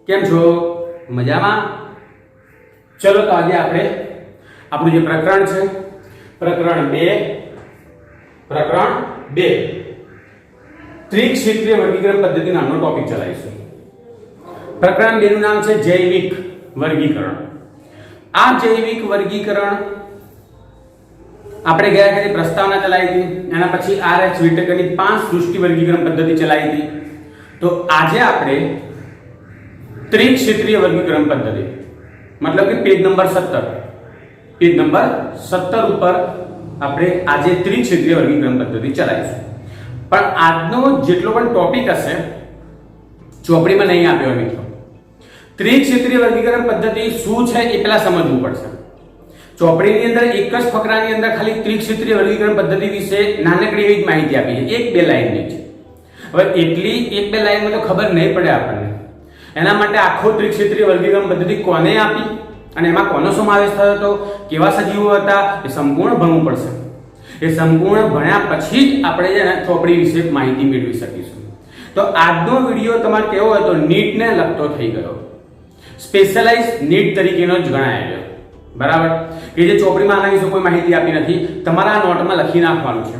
કેમ છો? મજામાં? ચલો તો આજે આપણે આપણું જે પ્રકરણ છે પ્રકરણ 2 ત્રિક્ષેત્રીય વર્ગીકરણ પદ્ધતિ નામનો ટોપિક ચલાવીશું. પ્રકરણ 2 નું નામ છે જૈવિક વર્ગીકરણ. આ જૈવિક વર્ગીકરણ આપણે ગયા વખતે પ્રસ્તાવના ચલાવી હતી, એના પછી RH વિટેકરની 5 સૃષ્ટિ વર્ગીકરણ પદ્ધતિ ચલાવી હતી. તો આજે આપણે ત્રિક્ષેત્રીય વર્ગીકરણ પદ્ધતિ मतलब कि पेज नंबर 17 ઉપર આપણે આજે ત્રિક્ષેત્રીય વર્ગીકરણ પદ્ધતિ ચલાવીશું. પણ આજનો જેટલો પણ ટોપિક હશે ચોપડીમાં નહીં આપ્યો હોય મિત્રો. ત્રિક્ષેત્રીય વર્ગીકરણ પદ્ધતિ શું છે એ પહેલા સમજવું પડશે. ચોપડીની અંદર એક જ ફકરાની અંદર ખાલી ત્રિક્ષેત્રીય વર્ગીકરણ પદ્ધતિ વિશે નાનકડી એવી માહિતી આપી છે, 1-2 લાઈનની છે. હવે એટલી 1-2 લાઈનમાં તો ખબર નહીં પડે આપણને. એના માટે આખો ત્રિક્ષેત્રીય વર્ગીકરણ પદ્ધતિ કોને આપી અને એમાં કોનો સમાવેશ થયો હતો, કેવા સજીવો હતા, એ સંપૂર્ણ ભણવું પડશે. એ સંપૂર્ણ ભણ્યા પછી જ આપણે છે ને ચોપડી વિશે માહિતી મેળવી શકીશું. તો આજનો વિડીયો તમારે કેવો હોય તો નીટને લગતો થઈ ગયો, સ્પેશિયલાઇઝ નીટ તરીકેનો જ ગણાય. બરાબર કે જે ચોપડીમાં આના વિશે કોઈ માહિતી આપી નથી, તમારા નોટમાં લખી નાખવાનું છે.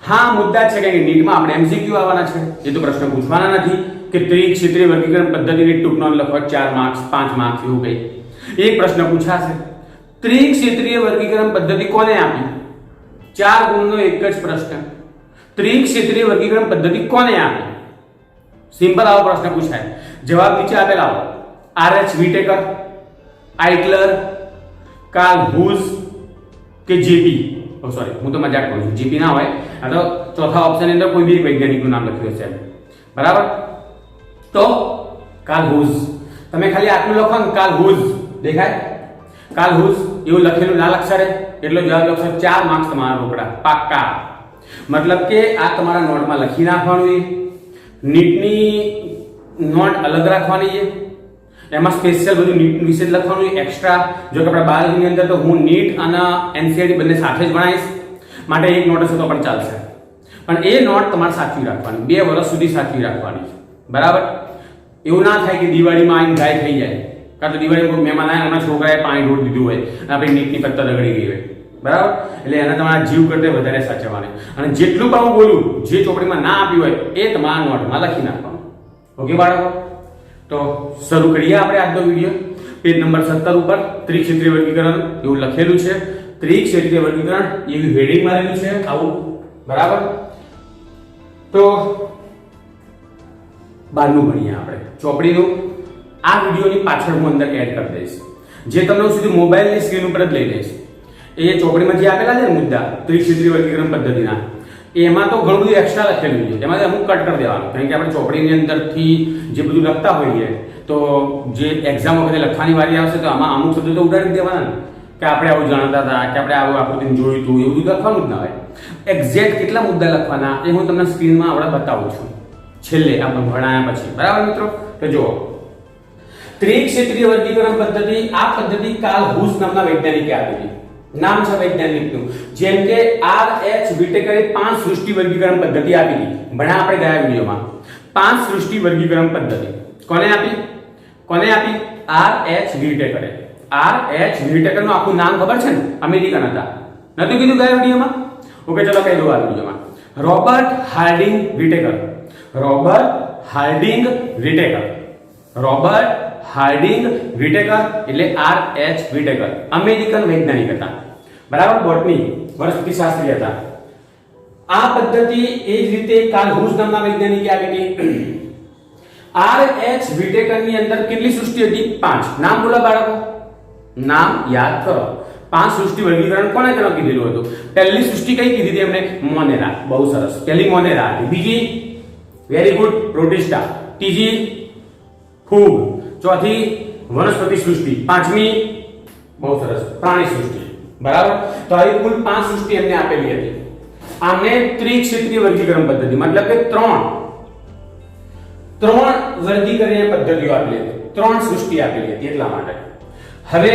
હા, મુદ્દા છે કે નીટમાં આપણે એમસીક્યુ આવવાના છે, એ તો પ્રશ્ન પૂછવાના નથી કે ત્રિક્ષેત્રીય વર્ગીકરણ પદ્ધતિની ટૂંકનો લખો 4 માર્ક્સ 5 માર્ક્સ એવું કંઈ એક પ્રશ્ન પૂછાશે. ત્રિક્ષેત્રીય વર્ગીકરણ પદ્ધતિ કોને આપી? 4 ગુણનો એક જ પ્રશ્ન. ત્રિક્ષેત્રીય વર્ગીકરણ પદ્ધતિ કોને આપી? સિમ્પલ આવો પ્રશ્ન પૂછાય. જવાબ નીચે આપેલા આવો: RH વિટેકર, આઇટલર, કાર્લ હુઝ કે જેપી. સોરી, હું તો મજાક કરું છું, જેપી ના હોય. આ તો ચોથા ઓપ્શન ની અંદર કોઈ બી વૈજ્ઞાનિકનું નામ લખ્યું છે. બરાબર, તો કાર્લ હુઝ. તમે ખાલી આટલું લખો ને, કાર્લ હુઝ દેખાય, કાર્લ હુઝ એવું લખેલું લાલ અક્ષરે, એટલો જવાબ લખશો 4 માર્ક્સ તમારા રોકડા પાક્કા. મતલબ કે આ તમારા નોટમાં લખી નાખવાનું. નીટની નોટ અલગ રાખવાની છે, એમાં સ્પેશિયલ બધું નીટ વિશે લખવાનું એક્સ્ટ્રા. જો કે આપણા બાયોલોજીની અંદર તો હું નીટ અને એનસીઆરટી બંને સાથે જ ભણાવીશ, માટે એક નોટ હશે તો પણ ચાલશે. પણ એ નોટ તમારે સાચવી રાખવાની, 2 વર્ષ સુધી સાચવી રાખવાની. બરાબર, એવું ના થાય કે દિવાળીમાં આવીને ગાય થઈ જાય, કાં તો દિવાળીમાં કોઈ મહેમાન આવે, એમના છોકરાએ પાણી ઢોળ દીધું હોય અને આપણી નીટની પત્તા રગડી ગઈ હોય. બરાબર, એટલે એને તમારા જીવ કરતે વધારે સાચવવાની. અને જેટલું પણ હું બોલું, જે ચોપડીમાં ના આપ્યું હોય એ તમારા નોટમાં લખી નાખવાનું. ઓકે બાળકો, તો શરૂ કરીએ આપણે આજનો વિડીયો. પેજ નંબર 17 ઉપર ત્રિક્ષેત્રીય વર્ગીકરણ એવું લખેલું છે. ત્રિક્ષેત્રીય વર્ગીકરણ એવું હેડિંગ મારેલું છે આવું. બરાબર, તો બારનું ભણીએ આપણે ચોપડીનું. આ વિડીયોની પાછળ હું અંદર એડ કરી દઈશ, જે તમને હું સીધું મોબાઈલની સ્ક્રીન ઉપર જ લઈ દઈશ. એ ચોપડીમાં જે આપેલા છે ને મુદ્દા ત્રિક્ષેત્રીય વર્ગીકરણ પદ્ધતિના, એમાં તો ઘણું બધું એક્સ્ટ્રા લખેલું છે, એમાંથી અમુક કટ કરી દેવાનું. કારણ કે આપણે ચોપડીની અંદરથી જે બધું લખતા હોઈએ તો જે એક્ઝામ વખતે લખવાની વારી આવશે તો આમાં અમુક શબ્દો તો ઉડાડી દેવાના ને, કે આપણે આવું જાણતા હતા, કે આપણે આવું આકૃતિને જોયું હતું, એવું બધું લખવાનું જ ના હોય. એક્ઝેક્ટ કેટલા મુદ્દા લખવાના એ હું તમને સ્ક્રીનમાં આપણે બતાવું છું છેલ્લે આપણે ભણાયા પછી. બરાબર મિત્રો, તો જુઓ ત્રિક્ષેત્રીય વર્ગીકરણ પદ્ધતિ. આ પદ્ધતિ કાર્લ હુઝ નામના વૈજ્ઞાનિકે આપી હતી. નામ છે વૈજ્ઞાનિકનું. જેમ કે RH વિટેકરે 5 સૃષ્ટિ વર્ગીકરણ પદ્ધતિ આપી હતી, ભણ્યા આપણે ગયા વિડીયોમાં. 5 સૃષ્ટિ વર્ગીકરણ પદ્ધતિ કોને આપી? RH વિટેકરે. RH વિટેકરનું આખું નામ ખબર છે ને? અમેરિકન હતા, નતું કીધું ગયા વિડીયોમાં? ઓકે, ચલો કહી દઉં આ વિડીયોમાં. Robert Harding Whitaker. Robert Harding Whitaker. Robert Harding Whitaker એટલે RH વિટેકર અમેરિકન વૈજ્ઞાનિક હતા. બરાબર, બોટની વનસ્પતિશાસ્ત્રી હતા. આ પદ્ધતિ એ જ રીતે કાર્લ હુઝ નામના વૈજ્ઞાનિકે આપી હતી. RH વિટેકરની અંદર કેટલી સૃષ્ટિ હતી? 5. નામ બોલો બાળકો, નામ યાદ કરો. 5 સૃષ્ટિ વર્ગીકરણ કોને કીધેલું હતું? પહેલી સૃષ્ટિ કઈ કીધી હતી એમને? મોનેરા. બહુ સરસ, પહેલી મોનેરા હતી. બીજી વેરી ગુડ, પ્રોટિસ્ટા. ત્રીજી ફૂગ. ચોથી વનસ્પતિ સૃષ્ટિ. 5મી બહુ સરસ, પ્રાણી સૃષ્ટિ. બરાબર, તો આવી કુલ 5 સૃષ્ટિ એમને આપેલી હતી. આમને ત્રિક્ષેત્રીય વર્ગીકરણ પદ્ધતિ મતલબ કે 3 વર્ગીકરણ પદ્ધતિઓ આપેલી હતી, 3 સૃષ્ટિ આપેલી હતી એટલા માટે. હવે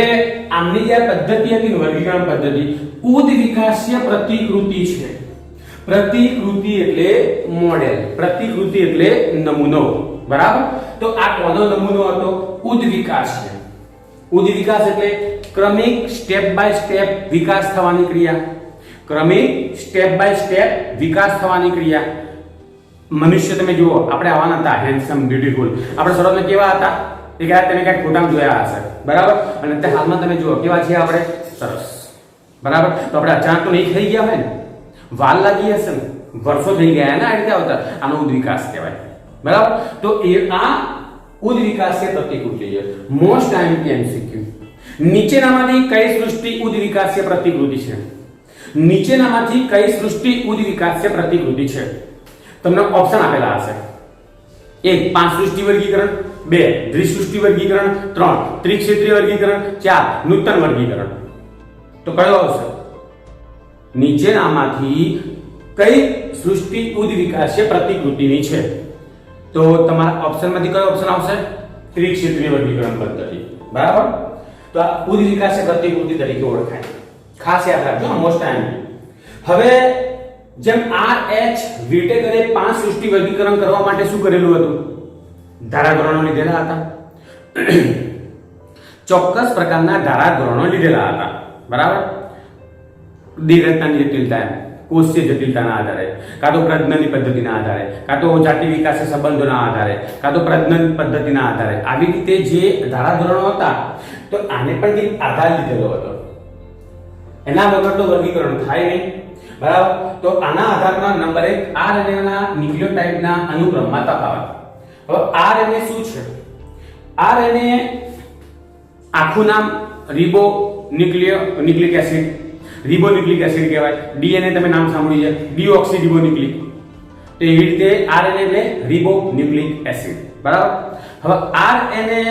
આમની જે પદ્ધતિ હતી વર્ગીકરણ પદ્ધતિ ઉદ્વિકાસીય પ્રતિકૃતિ છે. પ્રતિકૃતિ એટલે મોડેલ, પ્રતિકૃતિ એટલે નમૂનો. બરાબર, તો આ કોનો નમૂનો હતો? ઉદ્વિકાસનો. ઉદ્વિકાસ એટલે ક્રમિક સ્ટેપ બાય સ્ટેપ વિકાસ થવાની ક્રિયા. ક્રમિક સ્ટેપ બાય સ્ટેપ વિકાસ થવાની ક્રિયા. મનુષ્ય તમે જુઓ, આપણે આવાના હતા હેન્ડસમ બ્યુટીફુલ, આપણે શરૂઆતમાં કેવા હતા? એ કદાચ તમે ક્યાંક ફોટામાં જોયા હશે, બરાબર? અને અત્યારે હાલમાં તમે જુઓ કેવા છીએ આપણે? સરસ, બરાબર? તો આપણે અચાનક તો નહીં થઈ ગયા હોય ને, વાર લાગી હશે ને, વર્ષો થઈ ગયા ને આ રીતે આવતા. આનો ઉદ્વિકાસ કહેવાય, બરાબર? તો એ આ ઉદ્વિકાસ છે પ્રતિકૃતિ છે. Most MCQ. નીચેનામાંથી કઈ સૃષ્ટિ ઉદ્વિકાસ્ય પ્રતિકૃતિ છે? નીચેનામાંથી કઈ સૃષ્ટિ ઉદ્વિકાસ્ય પ્રતિકૃતિ છે? તમને ઓપ્શન આપેલા હશે. 1 પાંચ સૃષ્ટિ વર્ગીકરણ, 2 દ્વિસૃષ્ટિ વર્ગીકરણ, 3 ત્રિક્ષેત્રીય વર્ગીકરણ, 4 નૂતન વર્ગીકરણ. તો કયો આવશે? નીચેનામાંથી કઈ સૃષ્ટિ ઉદ્વિકાસ્ય પ્રતિકૃતિની છે? તો તમારા ઓપ્શનમાંથી કયો ઓપ્શન આવશે? ત્રિક્ષેત્રીય વર્ગીકરણ પદ્ધતિ, બરાબર? તો આ ઉદ્વિકાસ્ય પ્રતિકૃતિ તરીકે ઓળખાય. ખાસ યાદ રાખજો, મોસ્ટ ટાઈમ. હવે જેમ RH વિટેકરે 5 સૃષ્ટિ વર્ગીકરણ કરવા માટે શું કરેલું હતું? ધારાધોરણો લીધેલા હતા. ચોક્કસ પ્રકારના ધારાધોરણો લીધેલા હતા, બરાબર? દીર્ઘતાની જટિલતા, કોષીય જટિલતાના આધારે, કાં તો પ્રજનનની પદ્ધતિના આધારે, કાં તો જાતિ વિકાસ સંબંધોના આધારે, કાં તો પ્રજનન પદ્ધતિના આધારે, આવી રીતે જે ધારાધોરણો હતા, તો આને પણ એક આધાર લીધેલો હતો. એના વગર તો વર્ગીકરણ થાય નહીં, બરાબર? તો આના આધારના નંબર 1 RNA ના ન્યુક્લિયોટાઇડના અનુક્રમમાં તફાવત. હવે RNA શું છે? RNA આખું નામ રિબો ન્યુક્લિક એસિડ, રિબોન્યુક્લિક એસિડ કહેવાય. DNA તમે નામ સાંભળ્યું છે, ડીઓક્સીરિબોન્યુક્લિક. તો એવી રીતે RNA એટલે રિબોન્યુક્લિક એસિડ, બરાબર? હવે RNA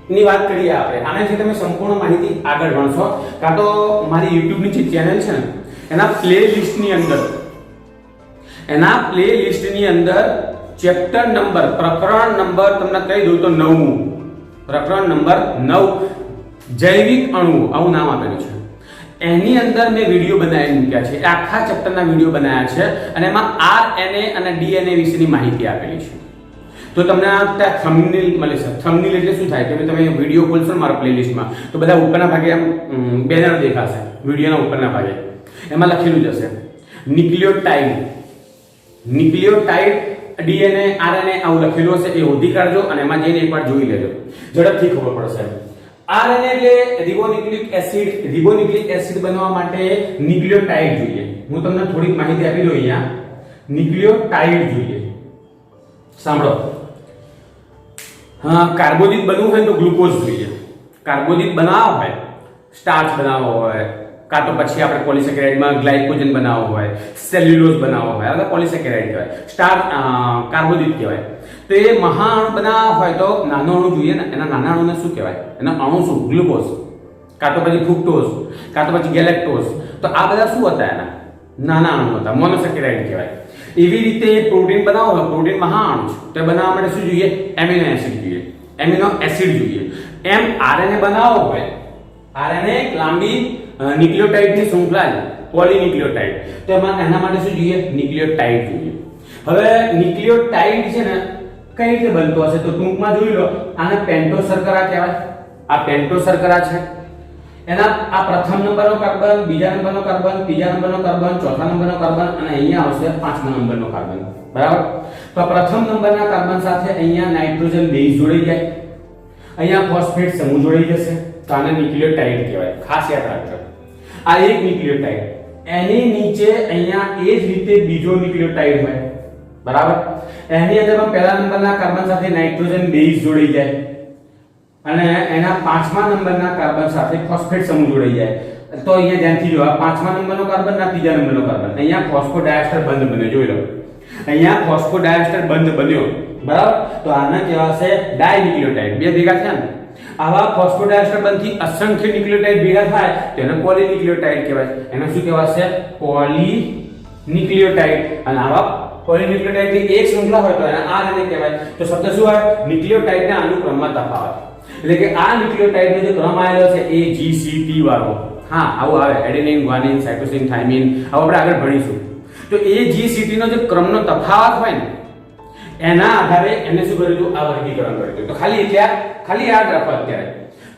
ની વાત કરીએ આપણે. આને જે તમે સંપૂર્ણ માહિતી આગળ ભણશો, કાં તો મારી YouTube ની જે ચેનલ છે ને એના પ્લેલિસ્ટની અંદર ચેપ્ટર નંબર, પ્રકરણ નંબર તમને કહી દઉં તો 9મું પ્રકરણ નંબર 9 જૈવિક અણુઓ આવું નામ આપેલું છે. એની અંદર મેં વિડીયો બનાવી મૂક્યા છે. આખા ચેપ્ટરના વિડીયો બનાવ્યા છે અને એમાં RNA અને DNA વિશેની માહિતી આપેલી છે. તો તમને આ થંબનેલ મળે છે. થંબનેલ એટલે શું થાય કે તમે વિડીયો ખોલશો ને મારા પ્લેલિસ્ટમાં તો બધા ઉપરના ભાગે આમ બેનર દેખાશે વિડીયોના ઉપરના ભાગે. એમાં લખેલું જ હશે ન્યુક્લિયોટાઇડ DNA RNA આવું લખેલું હશે. એ શોધી કાઢજો અને એમાં જઈને એકવાર જોઈ લેજો, ઝડપથી ખબર પડશે. RNA એટલે રિબોન્યુક્લિક એસિડ બનવા માટે ન્યુક્લિયોટાઇડ જોઈએ. હું તમને થોડીક માહિતી આપી દઉં. અહીંયા ન્યુક્લિયોટાઇડ જોઈએ, સાંભળો. હા, કાર્બોદિત બનવું હોય તો ગ્લુકોઝ જોઈએ. કાર્બોદિત બનાવવા હોય, સ્ટાર્ચ બનાવવો હોય, કાં તો પછી આપણે પોલિસેકેરાઇડમાં ગ્લાયકોજન બનાવવો હોય, સેલ્યુલોઝ બનાવવો હોય, આ પોલિસેકેરાઇડ કહેવાય. સ્ટાર્ચ કાર્બોદિત કહેવાય. તો એ મહાઅણુ બનાવવા હોય તો નાનો અણુ જોઈએ ને. એના નાના અણુને શું કહેવાય? એના અણુ શું? ગ્લુકોઝ, કાં તો પછી ફ્રુક્ટોઝ, કાં તો પછી ગેલેક્ટોઝ. તો આ બધા શું હતા? એના નાના અણુ હતા, મોનોસેકેરાઇડ કહેવાય. એવી રીતે પ્રોટીન બનાવવો હોય, પ્રોટીન મહાઅણુ છે, તો બનાવવા માટે શું જોઈએ? એમિનો એસિડ જોઈએ. એમિનો એસિડ જોઈએ. એમ RNA બનાવવો હોય, RNA લાંબી ન્યુક્લિયોટાઇડની શૃંખલા છે, પોલીન્યુક્લિયોટાઇડ. તો એના માટે શું જોઈએ? ન્યુક્લિયોટાઇડ જોઈએ. હવે ન્યુક્લિયોટાઇડ છે ને કઈ રીતે બનતો હશે? તો ટૂંકમાં જોઈ લો. આને પેન્ટોઝ શર્કરા કહેવાય. આ પેન્ટોઝ શર્કરા છે. એના આ પ્રથમ નંબરનો કાર્બન, બીજા નંબરનો કાર્બન, ત્રીજા નંબરનો કાર્બન, ચોથા નંબરનો કાર્બન અને અહીંયા આવશે 5મા નંબરનો કાર્બન, બરાબર? તો પ્રથમ નંબરના કાર્બન સાથે અહીંયા નાઇટ્રોજન બેઝ જોડાઈ જાય, અહીંયા ફોસ્ફેટ સમૂહ જોડાઈ જશે. તો આને ન્યુક્લિયોટાઇડ કહેવાય. ખાસ યાદ રાખજો. આ એક ન્યુક્લિયોટાઇડ. એની નીચે અહીંયા એ જ રીતે બીજો ન્યુક્લિયોટાઇડ હોય, બરાબર? એની અંદર પહેલા નંબરના કાર્બન સાથે નાઇટ્રોજન બેઝ જોડાઈ જાય અને એના 5મા નંબરના કાર્બન સાથે ફોસ્ફેટ સમૂહ જોડાઈ જાય. તો અહીંયા ધ્યાનથી જો, આ 5મા નંબરનો કાર્બન ના 3જા નંબરનો કાર્બન, અહીંયા ફોસ્ફોડાયસ્ટર બંધ બન્યો. જોઈ લો, અહીંયા ફોસ્ફોડાયસ્ટર બંધ બન્યો, બરાબર? તો આને કહેવાશે ડાયન્યુક્લિયોટાઇડ. બે ભેગા થયા ને, આવા ફોસ્ફોડાયસ્ટર બંધથી અસંખ્ય ન્યુક્લિયોટાઇડ ભેગા થાય તો એને પોલીન્યુક્લિયોટાઇડ કહેવાય. એને શું કહેવાશે? પોલીન્યુક્લિયોટાઇડ. અને આવા પોલીન્યુક્લિયોટાઇડની એક શૃંખલા હોય તો એને RNA કહેવાય. તો શબ્દ શું હોય? ન્યુક્લિયોટાઇડના અનુક્રમમાં તફાવત. એટલે કે આ ન્યુક્લિયોટાઇડનો જે ક્રમ આવેલો છે એ GCT વાળો. હા, આવું આવે. એડેનિન, ગ્વાનિન, સાઇટોસિન, થાઇમિન, આવું આપણે આગળ ભણીશું. તો એ GCT નો જે ક્રમનો તફાવત હોય ને એના આધારે એને શું કર્યું હતું? આ વર્ગીકરણ કર્યું હતું. તો ખાલી યાદ રાખો. અત્યારે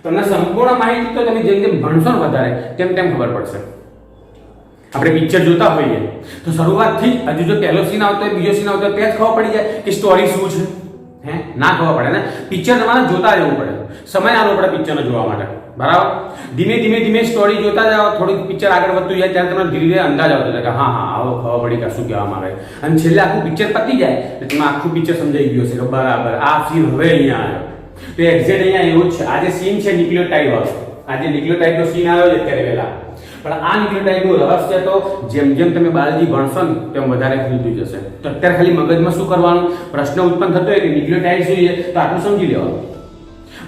તમને સંપૂર્ણ માહિતી તો તમે જેમ જેમ ભણશો ને વધારે તેમ તેમ ખબર પડશે. આપણે પિક્ચર જોતા હોઈએ તો શરૂઆતથી હજુ જો પહેલો સીન આવતો હોય, બીજો સીન આવતો હોય, ત્યાં જ ખબર પડી જાય કે સ્ટોરી શું છે. ના ખબર પડે ને. પિક્ચર તમારે જોતા રહેવું પડે, સમય આલવો પડે પિક્ચરને જોવા માટે, બરાબર. ધીમે સ્ટોરી જોતા જાઓ, થોડુંક પિક્ચર આગળ વધતું જાય ત્યારે તમને ધીરે ધીરે અંદાજ આવતો જાય કે હા આવો ખબર પડી કે શું કહેવામાં આવે. અને છેલ્લે આખું પિક્ચર પતી જાય એટલે તમે આખું પિક્ચર સમજાઈ ગયું છે કે બરાબર આ સીન હવે અહીંયા આવ્યો. તો એક્ઝેક્ટ અહીંયા એવું જ છે. આ જે સીન છે ન્યુક્લિયોટાઇડ વાળો, આ જે ન્યુક્લિયોટાઇડનો સીન આવ્યો છે અત્યારે પહેલા, પણ આ ન્યુક્લિયોટાઇડનું રહસ્ય તો જેમ જેમ તમે બાયોલોજી ભણશો ને તેમ વધારે ખુલતું જશે. તો અત્યારે ખાલી મગજમાં શું કરવાનું, પ્રશ્ન ઉત્પન્ન થતો હોય કે ન્યુક્લિયોટાઇડ શું છે તો આટલું સમજી લેવાનું.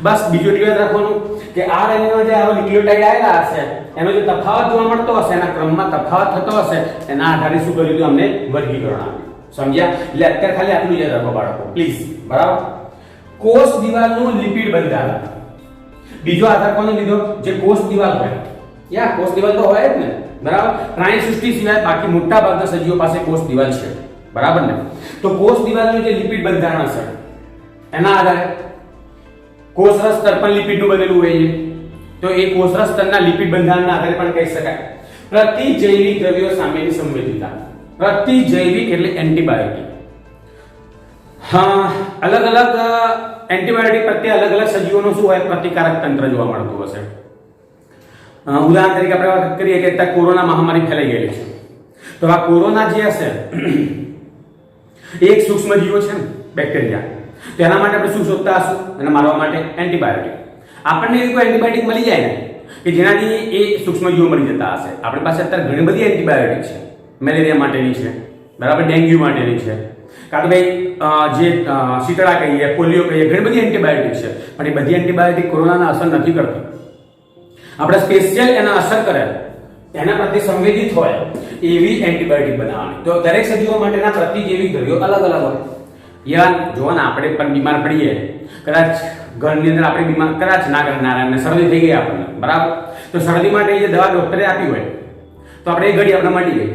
બસ બીજું એટલું યાદ રાખવાનું કે RNA જે આવા ન્યુક્લિયોટાઇડ આવેલા હશે એનો જે તફાવત જોવા મળતો હશે, એના ક્રમમાં તફાવત થતો હશે, એના આધારે શું કર્યું હતું? અમને વર્ગીકરણ આપ્યું. સમજ્યા? એટલે અત્યારે ખાલી આટલું યાદ રાખો બાળકો, પ્લીઝ, બરાબર. કોષ દિવાલનું લિપિડ બંધારણ. બીજો આધાર કોનો લીધો? જે કોષ દિવાલ હોય. કોષ દિવાલ તો હોય જ ને, બરાબર. પ્રાણી સૃષ્ટિ સિવાય બાકી મોટા ભાગના સજીવો પાસે કોષ દિવાલ છે, બરાબર ને. તો કોષ દિવાલનું જે લિપિડ બંધારણ છે એના આધારે કોષરસ સ્તર પણ લિપિડનું બનેલું હોય છે. તો એ કોષરસ સ્તરના લિપિડ બંધારણના આધારે પણ કહી શકાય પ્રતિજૈવિક દ્રવ્યો સામેની સંવેદિતા. પ્રતિજૈવિક એટલે એન્ટીબાયોટિક. અલગ અલગ એન્ટીબાયોટિક પ્રત્યે અલગ અલગ સજીવોનું શું હોય? પ્રતિકારક તંત્ર જોવા મળતું હશે. ઉદાહરણ તરીકે આપણે વાત કરીએ કે અત્યારે કોરોના મહામારી ફેલાઈ ગયેલી છે. તો આ કોરોના જે હશે એક સૂક્ષ્મ જીવો છે ને, બેક્ટેરિયા. તો એના માટે આપણે શું શોધતા હશું? એને મારવા માટે એન્ટીબાયોટિક. આપણને એવી કોઈ એન્ટીબાયોટિક મળી જાય ને કે જેનાથી એ સૂક્ષ્મ જીવો મરી જતા હશે. આપણી પાસે અત્યારે ઘણી બધી એન્ટીબાયોટિક છે. મેલેરિયા માટેની છે, બરાબર, ડેન્ગ્યુ માટેની છે, કાં તો ભાઈ જે શીતળા કહીએ, પોલિયો કહીએ, ઘણી બધી એન્ટીબાયોટિક છે. પણ એ બધી એન્ટીબાયોટિક કોરોનાને અસર નથી કરતી. આપણે સ્પેશિયલ એને અસર કરે, એના પ્રત્યે સંવેદિત હોય એવી એન્ટીબાયોટિક બનાવવાની. તો દરેક સજીવો માટેના પ્રતિજૈવિક દ્રવ્યો અલગ અલગ હોય. જો ને આપણે પણ બીમાર પડીએ, કદાચ ઘરની અંદર આપણે બીમાર કદાચ ના કરનારા શરદી થઈ ગઈ આપણને, બરાબર. તો શરદી માટે જે દવા ડોક્ટરે આપી હોય તો આપણે એ ઘડી આપણે મટી ગઈ,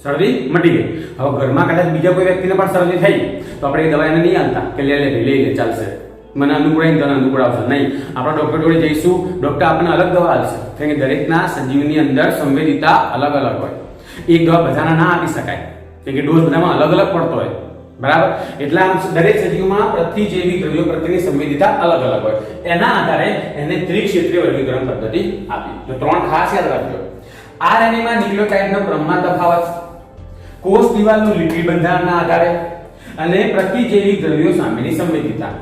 શરદી મટી ગઈ. હવે ઘરમાં કદાચ બીજા કોઈ વ્યક્તિને પણ શરદી થઈ તો આપણે એ દવા એને નહીં આલતા કે લે ચાલશે, મને અનુકૂળ તને અનુકૂળ આવશે. નહીં, આપણે ડોક્ટર જોડે જઈશું, ડોક્ટર આપણને અલગ દવા આપશે. કારણ કે દરેકના સજીવની અંદર સંવેદિતા અલગ અલગ હોય. એક દવા બધાના ના આપી શકાય, કારણ કે ડોઝ બધામાં અલગ અલગ પડતો હોય, બરાબર. એટલે દરેક સજીવમાં પ્રતિજૈવિક દ્રવ્યો પ્રત્યેની સંવેદિતા અલગ અલગ હોય. એના આધારે એને ત્રિક્ષેત્રીય વર્ગીકરણ પદ્ધતિ આપી. તો 3 ખાસ યાદ રાખજો. RNA માં ન્યુક્લિયોટાઇડનો ક્રમમાં તફાવત, કોષ દિવાલનું લિપિડ બંધારણના આધારે અને પ્રતિજૈવિક દ્રવ્યો સામેની સંવેદિતા.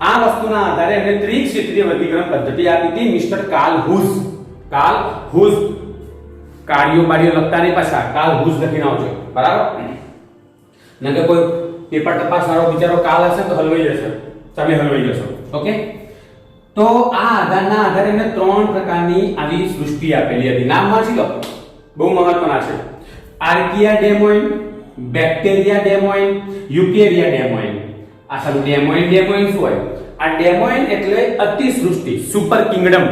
આ વસ્તુના આધારે એને ત્રિક્ષેત્રીય વર્ગીકરણ પદ્ધતિ આપી હતી મિસ્ટર કાર્લ હુસ. કાર્ડિયો લખતા નહીં, પાછા કાર્લ હુસ લખીને આવજો, બરાબર. નકે કોઈ પેપર તપાસવાળો બિચારો કાલ હશે તો હલવાઈ જશે, તમે હલવાઈ જશો. ઓકે. તો આ આધારના આધારે એને 3 પ્રકારની આવી સૃષ્ટિ આપેલી હતી. નામ વાંચી લો, બહુ મહત્વના છે. Archaea domain, bacteria domain, eukarya domain. આ સારું ડેમોઇન શું હોય? આ ડેમોઇન એટલે અતિ સૃષ્ટિ, સુપર કિંગડમ.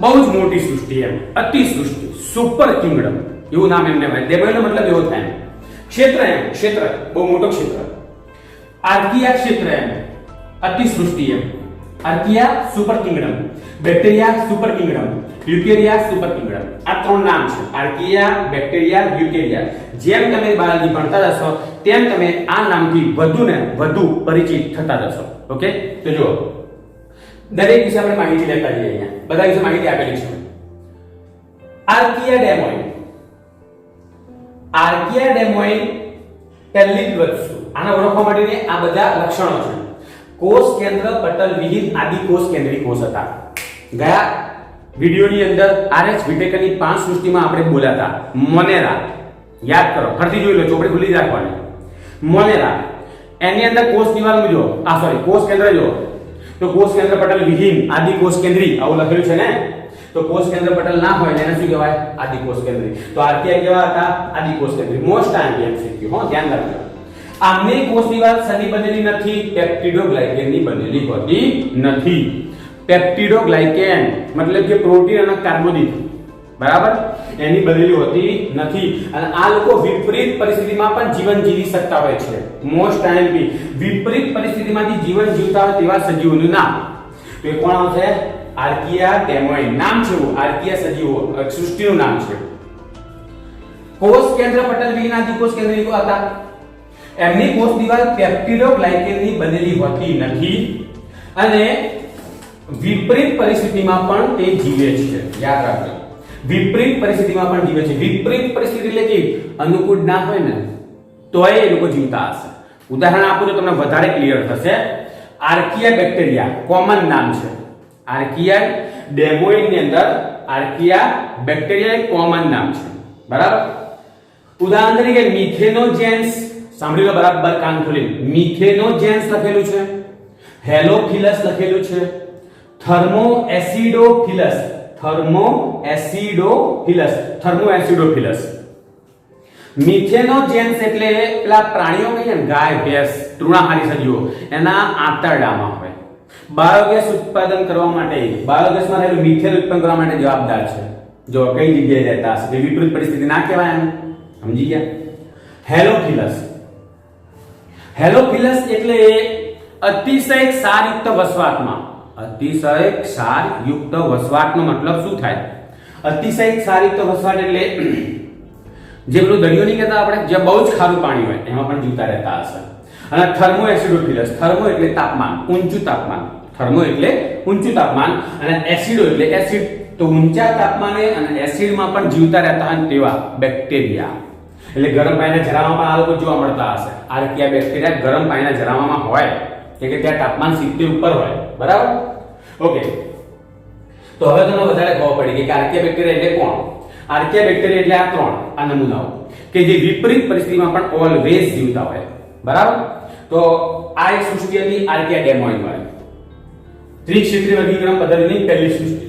બહુ જ મોટી સૃષ્ટિ એમ, અતિ સૃષ્ટિ, સુપર કિંગડમ એવું નામ એમને હોય. ડેમોઇનનો મતલબ એવો થાય ક્ષેત્ર એમ, ક્ષેત્ર બહુ મોટો ક્ષેત્ર. આર્કિયા ક્ષેત્ર એમ, અતિ સૃષ્ટિ એમ. Archaea super kingdom, bacteria super kingdom, eukarya super kingdom. આ 3 નામ છે: આર્કિયા, બેક્ટેરિયા, યુકેરિયા. જેમ તમે બાયોલોજી ભણતા જશો તેમ તમે આ નામથી વધુ પરિચિત થતા જશો. ઓકે. તો જો દરેક વિશે આપણે માહિતી લેતા જઈએ. અહીંયા બધા વિશે માહિતી આપેલી છે. આર્કિયા ડેમોઇન પહેલી જ વસ્તુ, આને ઓળખવા માટેની આ બધા લક્ષણો છે. કોષ કેન્દ્ર પટલ વિહીન આદિ કોષ કેન્દ્રી કોષ હતા. ગયા વિડિયોની અંદર RH વિટેકરની 5 સૃષ્ટિમાં આપણે બોલ્યા હતા. મોનેરા યાદ કરો, ફરીથી જોઈ લો, ચોપડી ખુલ્લી જ રાખવાની. મોનેરા એની અંદર કોષ દિવાલ જો કોષ કેન્દ્ર જો, તો કોષ કેન્દ્ર પટલ વિહીન આદિ કોષ કેન્દ્રી આવું લખેલું છે ને. તો કોષ કેન્દ્ર પટલ ના હોય એને શું કહેવાય? આદિ કોષ કેન્દ્રી. તો આર્કિયા કેવા હતા? આદિ કોષ કેન્દ્રી. મોસ્ટ એમસીક્યુ, ધ્યાન રાખજો. આમની કોષ દિવાલ શેની બનેલી નથી? પેપ્ટિડોગ્લાયકેનની બનેલી હોતી નથી. પેપ્ટિડોગ્લાયકેન મતલબ કે પ્રોટીન અને કાર્બોદિત, બરાબર, એની બનેલી હોતી નથી અને આ લોકો વિપરીત પરિસ્થિતિમાં પણ જીવન જીવી શકતા હોય છે. મોસ્ટ ટાઈમ બી વિપરીત પરિસ્થિતિમાંથી જીવન જીવતા હોય તેવા સજીવોનું નામ. તો એ કોણ આવશે? આર્કિયા ડેમોઇન. નામ છે એવું, આર્કિયા સજીવો સૃષ્ટિનું નામ છે. કોષ કેન્દ્ર પટલ વિહીન આદિકોષ કેન્દ્રીય હતા. એમની કોષ દિવાલ પેપ્ટિડોગ્લાયકેનની બનેલી હોતી નથી અને વિપરીત પરિસ્થિતિમાં પણ તે જીવે છે. યાદ રાખજો, વિપરીત પરિસ્થિતિમાં પણ જીવે છે. વિપરીત પરિસ્થિતિ એટલે કે અનુકૂળ ના હોય ને તોય એ લોકો જીવતા હશે. ઉદાહરણ આપું તો તમને વધારે ક્લિયર થશે. આર્કિયા બેક્ટેરિયા કોમન નામ છે. આર્કિયા ડેમોઇન ની અંદર આર્કિયા બેક્ટેરિયા એક કોમન નામ છે. બરાબર. ઉદાહરણ તરીકે મિથેનોજેન્સ, સાંભળી લો બરાબર કાન ખોલી. મિથેનોજેન્સ લખેલું છે, હેલોફિલસ લખેલું છે, થર્મોએસિડોફિલસ, થર્મોએસિડોફિલસ. મિથેનોજેન્સ એટલે પેલા પ્રાણીઓ કહીએ ને, ગાય, ભેંસ, તૃણાહારી સજીવો, એના આંતરડામાં હોય. બાયોગેસ ઉત્પાદન કરવા માટે, બાયોગેસમાં રહેલું મિથેન ઉત્પન્ન કરવા માટે જવાબદાર છે. જો કઈ જગ્યાએ રહેતા હશે, વિપરીત પરિસ્થિતિ ના કહેવાય એમ, સમજી ગયા? હેલોફિલસ. હેલોફિલસ એટલે અતિશય ક્ષારયુક્ત વસવાટમાં, અતિશય ક્ષારયુક્ત વસવાટનો મતલબ શું થાય? અતિશય ક્ષારયુક્ત વસવાટ એટલે જે પેલું દરિયો નહીં કહેતા આપણે, જ્યાં બહુ જ ખારું પાણી હોય એમાં પણ જીવતા રહેતા હશે. અને થર્મોએસિડોફિલસ, થર્મો એટલે તાપમાન, ઊંચું તાપમાન, થર્મો એટલે ઊંચું તાપમાન અને એસિડો એટલે એસિડ, તો ઊંચા તાપમાને અને એસિડમાં પણ જીવતા રહેતા હોય તેવા બેક્ટેરિયા. એટલે ગરમ પાણીના જરામાં પણ આ લોકો જોવા મળતા હશે. આર્કિયા બેક્ટેરિયા ગરમ પાણીના જરામાં હોય કે ત્યાં તાપમાન 70 ઉપર હોય. બરાબર, ઓકે. તો હવે તમને વધારે ખબર પડી ગઈ કે આર્કિયા બેક્ટેરિયા એટલે કોણ. આર્કિયા બેક્ટેરિયા એટલે આ ત્રણ આ નમૂનાઓ કે જે વિપરીત પરિસ્થિતિમાં પણ ઓલવેઝ જીવતા હોય. બરાબર. તો આ એક સૃષ્ટિ હતી આર્કિયા ડેમોઇન વાળી. ત્રિક્ષેત્રીય વર્ગીકરણ પદ્ધતિની પહેલી સૃષ્ટિ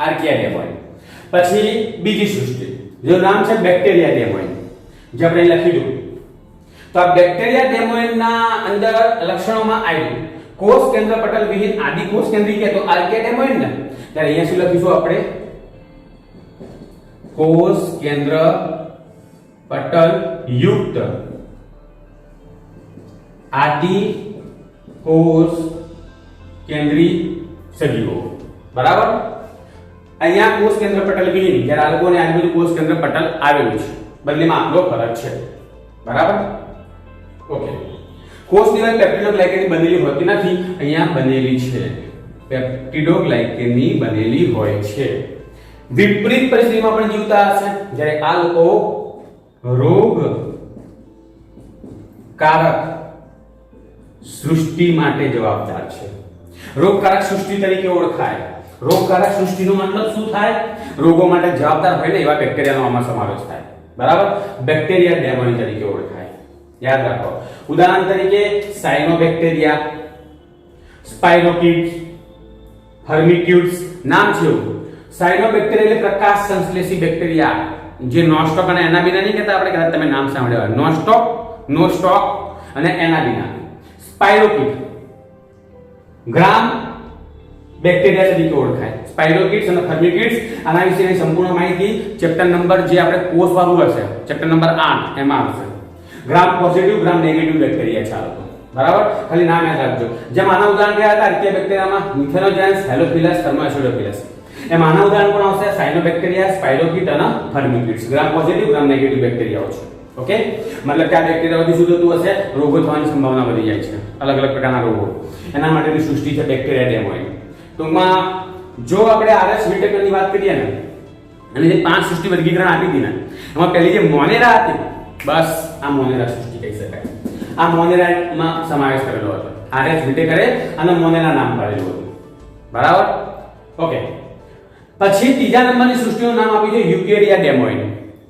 આર્કિયા ડેમોઇન. પછી બીજી સૃષ્ટિ જેનું નામ છે બેક્ટેરિયા ડેમોઇન, જે આપણે લખી દઉં. તો આ બેક્ટેરિયા ડેમોઇનના અંદર લક્ષણોમાં આવ્યું કોષ કેન્દ્ર પટલ વિહીન આદિ કોષ કેન્દ્રી કે તો આર્કિયા ડેમોઇન ને, ત્યારે અહીંયા શું લખીશું આપણે? કોષ કેન્દ્ર પટલ યુક્ત આદિ કોષ કેન્દ્રી સજીવો. બરાબર. અહીંયા કોષ કેન્દ્ર પટલ વિહીન, જ્યારે આ લોકોને આજુબાજુ કોષ કેન્દ્ર પટલ આવેલું છે, બંનેમાં આટલો ફરક છે. બરાબર, ઓકે. કોષ દિવાલ પેપ્ટિડોગ્લાયકેનની બનેલી હોતી નથી, અહીંયા બનેલી છે. પેપ્ટિડોગ્લાયકેનની બનેલી હોય છે. વિપરીત પરિસ્થિતિમાં પણ જીવતા હશે, જ્યારે આ લોકો રોગકારક સૃષ્ટિ માટે જવાબદાર છે. રોગકારક સૃષ્ટિ તરીકે ઓળખાય. રોગકારક સૃષ્ટિનો મતલબ શું થાય? રોગો માટે જવાબદાર હોય ને એવા બેક્ટેરિયાનો આમાં સમાવેશ થાય. બરાબર, બેક્ટેરિયા ડેમોઇન તરીકે ઓળખાય. યાદ રાખો. ઉદાહરણ તરીકે સાયનોબેક્ટેરિયા, સ્પાઇરોકીટ્સ, હર્મિટ્યુડ્સ નામ છે એવું. સાયનોબેક્ટેરિયા એટલે પ્રકાશ સંશ્લેષી બેક્ટેરિયા, જે નોસ્ટોક અને એનાબીના નહીં કહેતા આપણે, કદાચ તમે નામ સાંભળ્યા હોય. નોસ્ટોક અને એનાબીના. સ્પાઇરોકીટ ગ્રામ બેક્ટેરિયા તરીકે ઓળખાય. સ્પાઇરોકીટ્સ અને થર્મિકીટ્સ, આના વિશેની સંપૂર્ણ માહિતી ચેપ્ટર નંબર જે આપણે કોષ વાળું હશે, ચેપ્ટર નંબર 8 એમાં આવશે. ગ્રામ પોઝિટિવ, ગ્રામ નેગેટિવ બેક્ટેરિયા છે આ લોકો. બરાબર, ખાલી નામ યાદ રાખજો. જેમ આના ઉદાહરણ કયા હતા આર્કિયા બેક્ટેરિયામાં? મિથેનોજેન્સ, હેલોફિલસ, થર્મોએસિડોફિલસ. એમ આના ઉદાહરણ પણ આવશે સાયનોબેક્ટેરિયા, સ્પાઇરોકીટ અને થર્મિકીટ્સ. ગ્રામ પોઝિટિવ, ગ્રામ નેગેટિવ બેક્ટેરિયાઓ છે. ઓકે, મતલબ કે આ બેક્ટેરિયાઓથી શું થતું હશે? રોગો થવાની સંભાવના વધી જાય છે, અલગ અલગ પ્રકારના રોગો. એના માટેની સૃષ્ટિ છે બેક્ટેરિયા ડેમોઇન. ટૂંકમાં જો આપણે આરએસ વિટેકરની વાત કરીએ ને, અને જે 5 સૃષ્ટિ વર્ગીકરણ આપી હતી ને, એમાં પહેલી જે મોનેરા હતી, બસ આ મોનેરા સૃષ્ટિ કહી શકાય. આ મોનેરામાં સમાવેશ કરેલો હતો. આરએસ વિટેકરે અને મોનેરા નામ પાડેલું હતું. બરાબર, ઓકે. પછી ત્રીજા નંબરની સૃષ્ટિનું નામ આપ્યું છે યુકેરિયા ડેમોઇન.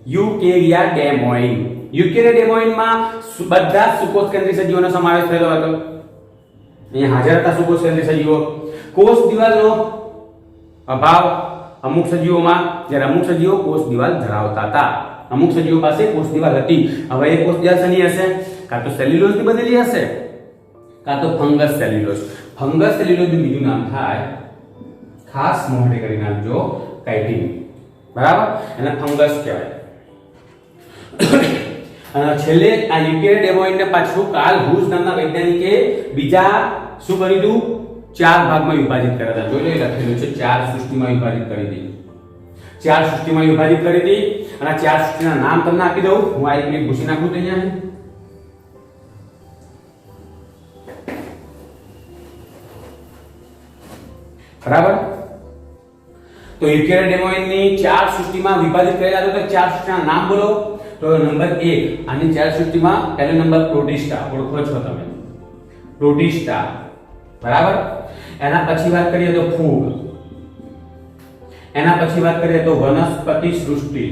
યુકેરિયા ડેમોઇન. યુકેરિયા ડેમોઇનમાં બધા સુકોષ કેન્દ્રી સજીવોનો સમાવેશ થયેલો હતો. અહીંયા હાજર હતા સુકોષ કેન્દ્રી સજીવો. કોષ દિવાલનો અભાવ અમુક સજીવોમાં, જ્યારે અમુક સજીવો કોષ દિવાલ ધરાવતા હતા. અમુક સજીવો પાસે કોષ દિવાલ હતી. હવે એ કોષ દિવાલ શેની હશે? કાં તો સેલ્યુલોઝની બનેલી હશે, કાં તો ફંગસ સેલ્યુલોઝ. ફંગસ સેલ્યુલોઝનું બીજું નામ થાય, ખાસ મોઢે કરી નાખજો, કાઇટિન. બરાબર, એને ફંગસ કહેવાય. અને છેલ્લે આ યુકેરિયોટ ને પાછું કાર્લ હુસ નામના વૈજ્ઞાનિકે બીજા શું કર્યું હતું? 4 ભાગમાં વિભાજિત કર્યા હતા. જોઈ લો, લખેલું છે 4 સૃષ્ટિમાં વિભાજિત કરી દીધી. 4 સૃષ્ટિમાં વિભાજિત કરી હતી અને આ 4 સૃષ્ટિના નામ તમને આપી દઉં. હું આ એક મિનિટ ભૂસી નાખું તો અહીંયા બરાબર. તો યુકેરિયોટની 4 સૃષ્ટિમાં વિભાજિત કરેલા હતા. તો 4 સૃષ્ટિના નામ બોલો. તો નંબર 1 આની 4 સૃષ્ટિમાં પહેલો નંબર પ્રોટિસ્ટા, ઓળખો છો તમે, પ્રોટિસ્ટા બરાબર. એના પછી વાત કરીએ તો ફૂગ, એના પછી વાત કરીએ તો વનસ્પતિ સૃષ્ટિ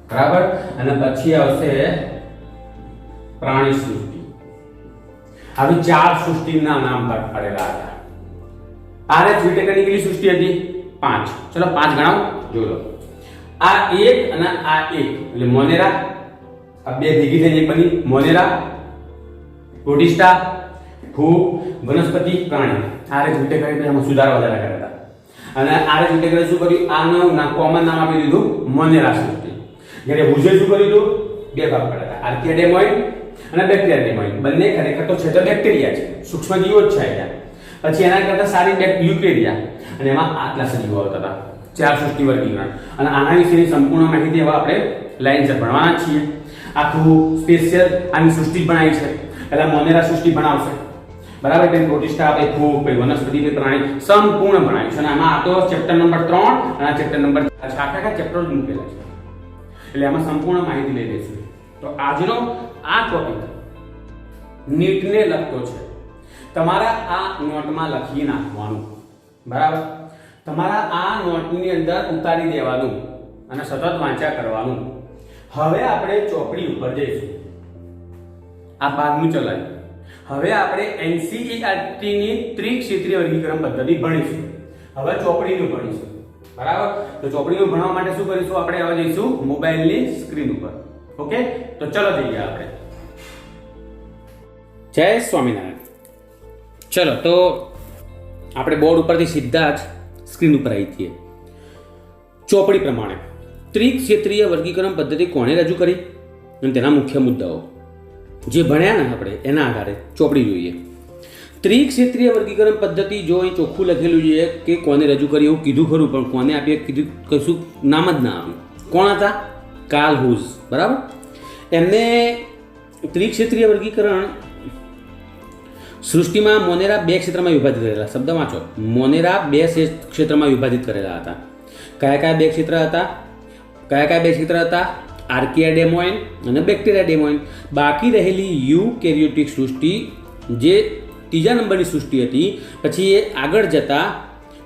બરાબર, અને પછી આવશે પ્રાણી સૃષ્ટિ. આવી 4 સૃષ્ટિના નામ પાડેલા હતા. આરએચ વિટેકરની કેટલી સૃષ્ટિ હતી? 5. ચલો 5 ગણાવો, જોઈ લો. આ 1 અને આ 1 એટલે મોનેરા, આ બે ભેગી થઈને એક બની મોનેરા, પ્રોટિસ્ટા, ફૂગ, વનસ્પતિ, પ્રાણી. આરએચ વિટેકરે એમાં સુધાર વધારા કર્યા હતા. અને આરએચ વિટેકરે શું કર્યું? આનું કોમન નામ આપી દીધું મોનેરા સૃષ્ટિ. જ્યારે હુઝે શું કર્યું હતું? 2 ભાગ પાડ્યા હતા, આર્કિયાડેમોઇડ અને બેક્ટેરિયાડેમોઇડ. બંને ખરેખર તો છે તો બેક્ટેરિયા છે, સૂક્ષ્મ જીવો જ છે. પછી એના કરતા સારી યુકેરિયા, અને એમાં આટલા સજીવો આવતા હતા. 4 સૃષ્ટિ વર્ગીકરણ. અને આના વિશેની સંપૂર્ણ માહિતી હવે આપણે લાઈનસર ભણવાના છીએ. આખું સ્પેશિયલ આની સૃષ્ટિ ભણાવી છે. પહેલા મોનેરા સૃષ્ટિ ભણાવશે બરાબર, એટલે પ્રોટિસ્ટા, આપણે ફૂગ, પછી વનસ્પતિ, પ્રાણી સંપૂર્ણ ભણાવ્યું છે. અને આમાં આ તો ચેપ્ટર નંબર 3 અને આ ચેપ્ટર નંબર 4 આખા ચેપ્ટર જ મૂકેલા છે. એટલે આમાં સંપૂર્ણ માહિતી લઈ લઈશું. તો આજનો આ ટોપિક નીટને લગતો છે. તમારા આ નોટમાં લખી નાખવાનું બરાબર. તમારા આ નોટની અંદર ઉતારી દેવાનું અને સતત વાંચ્યા કરવાનું. હવે આપણે ચોપડી ઉપર જઈશું. આ 5મું ચલાય. હવે આપણે NCERT ની ત્રિક્ષેત્રીય વર્ગીકરણ પદ્ધતિ ભણીશું. હવે ચોપડીનું ભણીશું બરાબર. તો ચોપડીનું ભણવા માટે શું કરીશું? આપણે હવે જઈશું મોબાઈલની સ્ક્રીન ઉપર. ઓકે, તો ચલો જઈએ આપણે. જય સ્વામિનારાયણ. ચલો, તો આપણે બોર્ડ ઉપરથી સીધા જ સ્ક્રીન ઉપર આવી છીએ. ચોપડી પ્રમાણે ત્રિક્ષેત્રીય વર્ગીકરણ પદ્ધતિ કોણે રજૂ કરી અને તેના મુખ્ય મુદ્દાઓ જે ભણ્યા ને આપણે એના આધારે ચોપડી જોઈએ. ત્રિક્ષેત્રીય વર્ગીકરણ પદ્ધતિ જો એ ચોખ્ખું લખેલું છે કે કોને રજૂ કરી એવું કીધું ખરું, પણ કોને આપીએ કીધું કશું નામ જ ના આવ્યું. કોણ હતા? કાર્લ હુસ બરાબર. એમને ત્રિક્ષેત્રીય વર્ગીકરણ સૃષ્ટિમાં મોનેરા 2 ક્ષેત્રમાં વિભાજિત કરેલા. શબ્દ વાંચો, મોનેરા 2 ક્ષેત્રમાં વિભાજિત કરેલા હતા. કયા કયા 2 ક્ષેત્ર હતા? કયા કયા 2 ક્ષેત્ર હતા? આર્કિયાડેમોઇડ અને બેક્ટેરિયાડેમોઇડ. બાકી રહેલી યુકેરિયોટિક સૃષ્ટિ જે 3જા નંબરની સૃષ્ટિ હતી, પછી એ આગળ જતા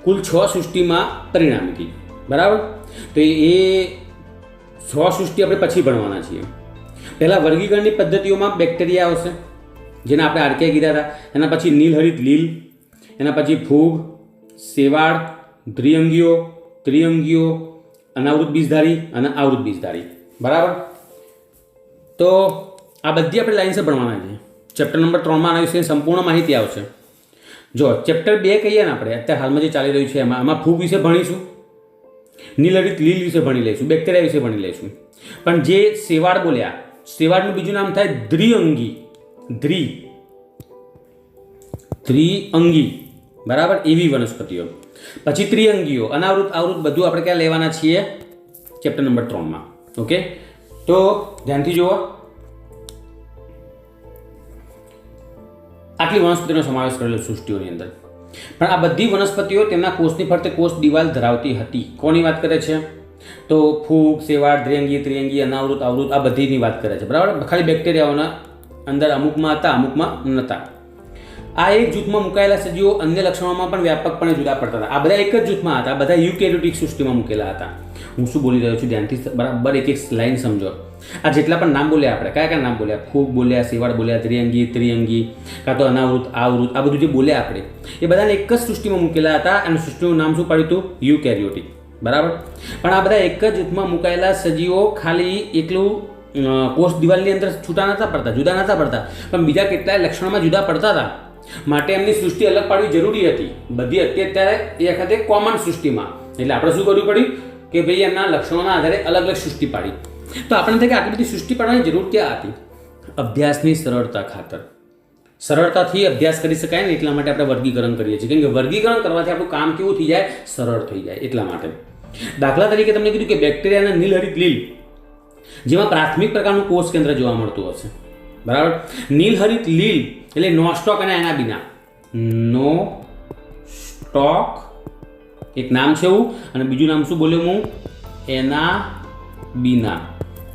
કુલ 6 સૃષ્ટિમાં પરિણામી હતી બરાબર. તો એ 6 સૃષ્ટિ આપણે પછી ભણવાના છીએ. પહેલા વર્ગીકરણની પદ્ધતિઓમાં બેક્ટેરિયા આવશે, જેને આપણે આર્કિયા કીધા હતા. એના પછી નીલહરિત લીલ, એના પછી ફૂગ, શેવાળ, દ્વિઅંગીઓ, ત્રિઅંગીઓ, અનાવૃત બીજધારી અને આવૃત બીજધારી બરાબર. તો આ બધી આપણે લાઈનસર ભણવાના છે. ચેપ્ટર નંબર 3માં આના વિશે સંપૂર્ણ માહિતી આવશે. જો ચેપ્ટર 2 કહીએ ને આપણે અત્યારે હાલમાં જે ચાલી રહ્યું છે એમાં ફૂગ વિશે ભણીશું, નીલહરિત લીલ વિશે ભણી લઈશું, બેક્ટેરિયા વિશે ભણી લઈશું. પણ જે શેવાળ બોલ્યા, શેવાળનું બીજું નામ થાય દ્વિઅંગી, ત્રિઅંગી બરાબર, એવી વનસ્પતિઓ. પછી ત્રિઅંગીઓ, અનાવૃત, આવૃત બધું આપણે ક્યાં લેવાના છીએ? Chapter number 3માં. ઓકે, તો ધ્યાનથી જુઓ. આટલી વનસ્પતિનો સમાવેશ કરેલો સૃષ્ટિઓની અંદર. પણ આ બધી વનસ્પતિઓ તેમના કોષની ફરતે કોષ દિવાલ ધરાવતી હતી. કોની વાત કરે છે? તો ફૂગ, શેવાળ, દ્વિઅંગી, ત્રિઅંગી, અનાવૃત, આવૃત આ બધીની વાત કરે છે બરાબર. ખાલી બેક્ટેરિયાઓના અંદર અમુકમાં હતા, અમુકમાં નહોતા. આ એક જૂથમાં મુકાયેલા સજીવો અન્ય લક્ષણોમાં પણ વ્યાપકપણે જુદા પડતા હતા. આ બધા એક જ જૂથમાં હતા, બધા યુકેરિયોટિક સૃષ્ટિમાં મૂકેલા હતા. હું શું બોલી રહ્યો છું ધ્યાનથી બરાબર એક એક લાઈન સમજો. આ જેટલા પણ નામ બોલ્યા આપણે, કયા કયા નામ બોલ્યા? ફૂગ બોલ્યા, શેવાળ બોલ્યા, ત્રિઅંગી, કાં તો અનાવૃત, આવૃત, આ બધું જે બોલ્યા આપણે એ બધાને એક જ સૃષ્ટિમાં મૂકેલા હતા. અને સૃષ્ટિનું નામ શું પાડ્યું હતું? યુકેરિયોટિક બરાબર. પણ આ બધા એક જ જૂથમાં મુકાયેલા સજીવો ખાલી એકલું કોષ દિવાલની અંદર છૂટા નહોતા પડતા, જુદા નહોતા પડતા, પણ બીજા કેટલાય લક્ષણોમાં જુદા પડતા હતા. માટે એમની સૃષ્ટિ અલગ પાડવી જરૂરી હતી. બધી અત્યારે એ વખતે કોમન સૃષ્ટિમાં એટલે આપણે શું કરવું પડ્યું કે ભાઈ એમના લક્ષણોના આધારે અલગ અલગ સૃષ્ટિ પાડી. તો આપણને થાય કે આટલી બધી સૃષ્ટિ પાડવાની જરૂર ક્યાં હતી? અભ્યાસની સરળતા ખાતર. સરળતાથી અભ્યાસ કરી શકાય ને એટલા માટે આપણે વર્ગીકરણ કરીએ છીએ, કેમ કે વર્ગીકરણ કરવાથી આપણું કામ કેવું થઈ જાય? સરળ થઈ જાય એટલા માટે. દાખલા તરીકે તમને કીધું કે બેક્ટેરિયાના નીલહરિત લીલ, જેમાં પ્રાથમિક પ્રકારનું કોષ કેન્દ્ર જોવા મળતું હશે, બરાબર. નીલહરિત લીલ એટલે નોસ્ટોક અને એનાબીના. નો સ્ટોક એક નામ છે એવું, અને બીજું નામ શું બોલ્યો હું? એનાબીના.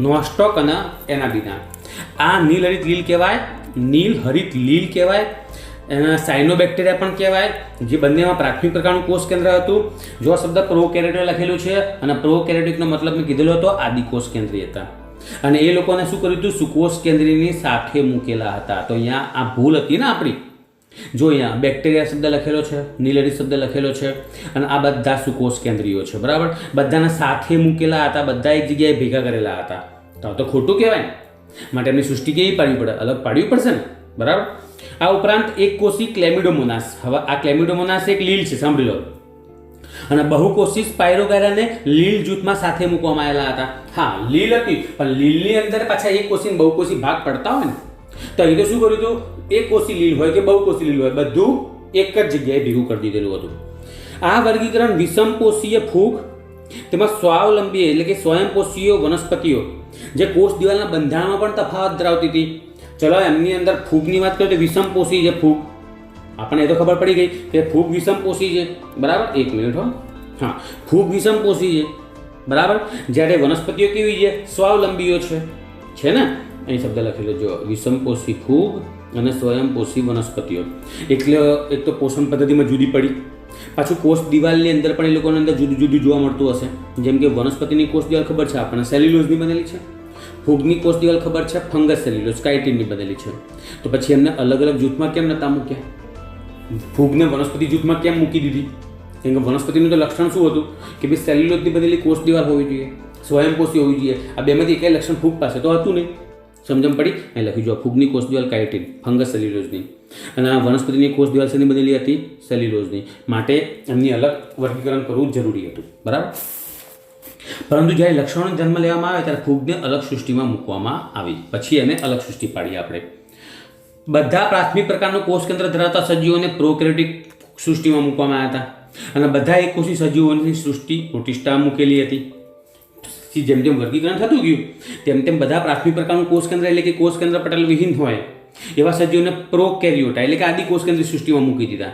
નોસ્ટોક અને એનાબીના. આ નીલહરિત લીલ કહેવાય, નીલહરિત લીલ કહેવાય. એના સાયનોબેક્ટેરિયા પણ કહેવાય, જે બંનેમાં પ્રાથમિક પ્રકારનું કોષ કેન્દ્ર હતું. જો આ શબ્દ પ્રોકેરિયોટ લખેલું છે, અને પ્રોકેરિયોટિકનો મતલબ મેં કીધેલો હતો આદિકોષ કેન્દ્રીય હતા, અને એ લોકોને શું કર્યું હતું? સુકોષ કેન્દ્રીયની સાથે મૂકેલા હતા. તો અહીંયા આ ભૂલ હતી ને આપણી. જો અહીંયા બેક્ટેરિયા શબ્દ લખેલો છે, નીલહરિત શબ્દ લખેલો છે, અને આ બધા સુકોષ કેન્દ્રીયો છે, બરાબર. બધાને સાથે મૂકેલા હતા, બધા એક જગ્યાએ ભેગા કરેલા હતા. તો ખોટું કહેવાય ને. માટે એમની સૃષ્ટિ કેવી પાડવી પડે? અલગ પાડવી પડશે ને, બરાબર. આ ઉપરાંત એક કોષી ક્લેમિડોમોનાસ. હવે આ ક્લેમિડોમોનાસ એક લીલ છે, સાંભળી લો. અને બહુકોષી સ્પાયરોગાયરાને લીલ જૂથમાં સાથે મૂકવામાં આવેલા હતા. હા, લીલ હતી, પણ લીલની અંદર પાછા એક કોષી બહુકોષી ભાગ પડતા હોય ને, તો અહીં તો શું કર્યું હતું? એક કોષી લીલ હોય કે બહુકોષી લીલ હોય, બધું એક જ જગ્યાએ ભેગું કરી દીધેલું હતું. આ વર્ગીકરણ વિષમકોષીય ફૂગ તેમજ સ્વાવલંબી એટલે કે સ્વયંપોષીય વનસ્પતિઓ જે કોષ દિવાલના બંધારણમાં પણ તફાવત ધરાવતી હતી. ચલો એમની અંદર ફૂગની વાત કરીએ તો વિષમપોષી છે ફૂગ. આપણને એ તો ખબર પડી ગઈ કે ફૂગ વિષમપોષી છે, બરાબર. એક મિનિટ હો. હા, ફૂગ વિષમપોષી છે, બરાબર. જ્યારે વનસ્પતિઓ કેવી છે? સ્વાવલંબીઓ છે ને. અહીં શબ્દ લખેલો જો, વિષમપોષી ફૂગ અને સ્વયંપોષી વનસ્પતિઓ. એટલે એક તો પોષણ પદ્ધતિમાં જુદી પડી, પાછું કોષ દિવાલની અંદર પણ એ લોકોની અંદર જુદું જુદું જોવા મળતું હશે. જેમ કે વનસ્પતિની કોષ દિવાલ ખબર છે આપણને, સેલ્યુલોઝની બનેલી છે. ફૂગની કોષ દિવાલ ખબર છે, ફંગસ સેલ્યુલોઝ કાઇટિનની બનેલી છે. તો પછી એમને અલગ અલગ જૂથમાં કેમ નતા મૂક્યા? ફૂગને વનસ્પતિ જૂથમાં કેમ મૂકી દીધી? કેમ કે વનસ્પતિનું તો લક્ષણ શું હતું કે ભાઈ સેલ્યુલોઝની બનેલી કોષ દિવાલ હોવી જોઈએ, સ્વયંપોષી હોવી જોઈએ. આ બેમાંથી એકેય લક્ષણ ફૂગ પાસે તો હતું નહીં. સમજણ પડી? અહીં લખ્યું જો, ફૂગની કોષ દિવાલ કાઇટિન, ફંગસ સેલ્યુલોઝની, અને આ વનસ્પતિની કોષ દિવાલ શેની બનેલી હતી? સેલ્યુલોઝની. માટે એમની અલગ વર્ગીકરણ કરવું જરૂરી હતું, બરાબર. પરંતુ જ્યારે લક્ષણોનો જન્મ લેવામાં આવે ત્યારે ફૂગને અલગ સૃષ્ટિમાં મૂકવામાં આવી. પછી એને અલગ સૃષ્ટિ પાડી આપણે. બધા પ્રાથમિક પ્રકારનું કોષ કેન્દ્ર ધરાવતા સજીવોને પ્રોકેરિયોટિક સૃષ્ટિમાં મૂકવામાં આવ્યા હતા, અને બધા એકકોષી સજીવોની સૃષ્ટિ પ્રોટિસ્ટા મૂકેલી હતી. જેમ જેમ વર્ગીકરણ થતું ગયું તેમ તેમ બધા પ્રાથમિક પ્રકારનું કોષ કેન્દ્ર એટલે કે કોષ કેન્દ્ર પટલ વિહીન હોય એવા સજીવોને પ્રોકેરિયોટા એટલે કે આદિ કોષ કેન્દ્રીય સૃષ્ટિમાં મૂકી દીધા,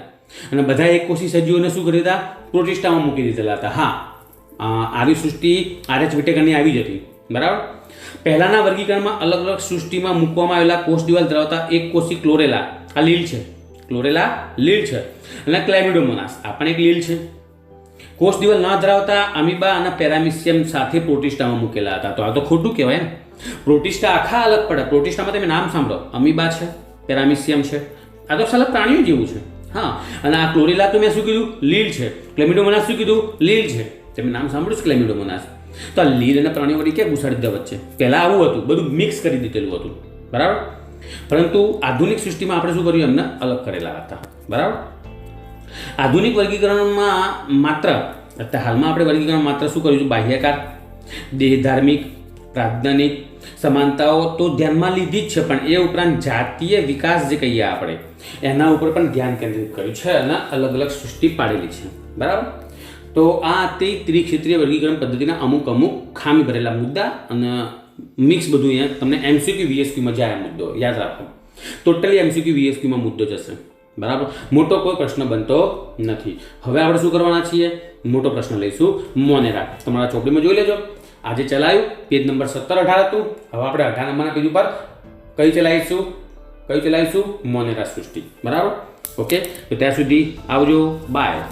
અને બધા એકકોષી સજીવોને શું કરી દીધા? પ્રોટિસ્ટામાં મૂકી દીધેલા હતા. હા, આવી સૃષ્ટિ RH વિટેકરની આવી જ હતી, બરાબર. પહેલાના વર્ગીકરણમાં અલગ અલગ સૃષ્ટિમાં મૂકવામાં આવેલા કોષ દિવાલ ધરાવતા એક કોષી ક્લોરેલા, આ લીલ છે, ક્લોરેલા લીલ છે, અને ક્લેમિડોમોનાસ આ પણ એક લીલ છે. કોષ દિવાલ ન ધરાવતા અમીબા અને પેરામિસિયમ સાથે પ્રોટિસ્ટામાં મૂકેલા હતા. તો આ તો ખોટું કહેવાય ને. પ્રોટિસ્ટા આખા અલગ પડે. પ્રોટિસ્ટામાં તમે નામ સાંભળો, અમીબા છે, પેરામિસિયમ છે, આ તો સાલા પ્રાણીઓ જેવું છે. હા, અને આ ક્લોરેલા તો મેં શું કીધું? લીલ છે. ક્લેમિડોમોનાસ શું કીધું? લીલ છે. તમે નામ સાંભળ્યું છે ક્લેમિડોમોનાસ? તો આ લીલ અને પ્રાણીઓ વળી ક્યાં ઘુસાડી દીધા વચ્ચે? પહેલાં આવું હતું, બધું મિક્સ કરી દીધેલું હતું, બરાબર. પરંતુ આધુનિક સૃષ્ટિમાં આપણે શું કર્યું? એમને અલગ કરેલા હતા, બરાબર. આધુનિક વર્ગીકરણમાં માત્ર હાલમાં આપણે વર્ગીકરણ માત્ર શું કર્યું છે? બાહ્યકાર, દેહધાર્મિક, પ્રાજ્ઞાનિક સમાનતાઓ તો ધ્યાનમાં લીધી જ છે, પણ એ ઉપરાંત જાતીય વિકાસ જે કહીએ આપણે એના ઉપર પણ ધ્યાન કેન્દ્રિત કર્યું છે, અને અલગ અલગ સૃષ્ટિ પાડેલી છે, બરાબર. તો આ તે ત્રિક્ષેત્રીય વર્ગીકરણ પદ્ધતિના અમુક ખામી ભરેલા મુદ્દા અને મિક્સ બધું અહીંયા તમને MCQ VSQમાં જાય મુદ્દો યાદ રાખો. ટોટલી MCQ VSQમાં મુદ્દો જશે, બરાબર. મોટો કોઈ પ્રશ્ન બનતો નથી. હવે આપણે શું કરવાના છીએ? મોટો પ્રશ્ન લઈશું, મોનેરા. તમારા ચોપડીમાં જોઈ લેજો. આજે ચલાવ્યું પેજ નંબર 17-18 હતું. હવે આપણે 18 નંબરના પેજ ઉપર કઈ ચલાવીશું? મોનેરા સૃષ્ટિ, બરાબર. ઓકે, તો ત્યાં સુધી આવજો, બાય.